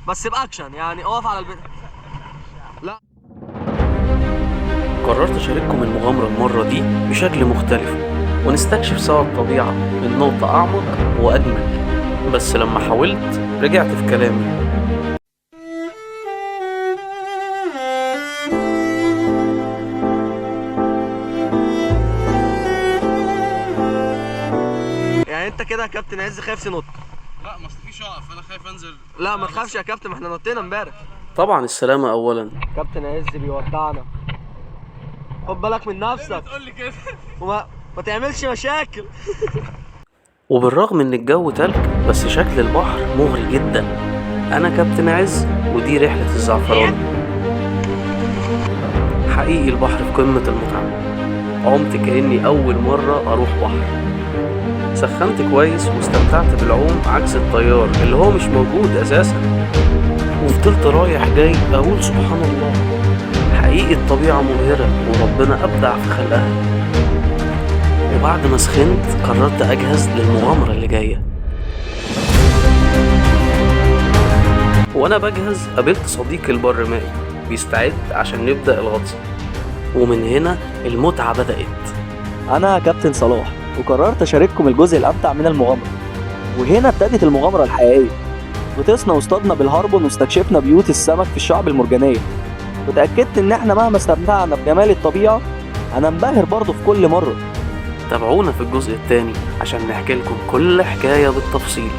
بس باكشن، يعني اقف على البيت. لا، قررت أشارككم المغامرة المرة دي بشكل مختلف، ونستكشف سوا الطبيعة من نقطة أعمق وأجمل. بس لما حاولت رجعت في كلامي. يعني انت كده يا كابتن عز خايف تنط؟ لا، ما اصل في شقف، انا خايف انزل. لا ما تخافش يا كابتن، ما احنا نطينا امبارح. طبعا السلامة أولا. كابتن عز بيودعنا، خد بالك من نفسك تقول لي كده؟ وما تعملش مشاكل. وبالرغم إن الجو تلج بس شكل البحر مغري جدا. أنا كابتن عز ودي رحلة الزعفران. حقيقي البحر في قمة المتعة. عمت كأني أول مرة أروح بحر. سخنت كويس واستمتعت بالعوم عكس الطيار اللي هو مش موجود أساسا. وفضلت رايح جاي أقول سبحان الله، حقيقي الطبيعة مبهرة وربنا أبدع في خلقها. وبعد ما سخنت قررت أجهز للمغامرة اللي جاية. وأنا بجهز قابلت صديقي البرمائي بيستعد عشان نبدأ الغطس. ومن هنا المتعة بدأت. أنا كابتن صلاح وقررت أشارككم الجزء الأمتع من المغامرة، وهنا ابتدت المغامرة الحقيقية. غطسنا واصطادنا بالهاربون واستكشفنا بيوت السمك في الشعب المرجانية، وتأكدت إن إحنا مهما استمتعنا بجمال الطبيعة هننبهر برضه في كل مرة. تابعونا في الجزء الثاني عشان نحكي لكم كل حكاية بالتفصيل.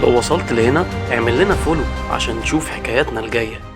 لو وصلت لهنا اعمل لنا فولو عشان نشوف حكاياتنا الجاية.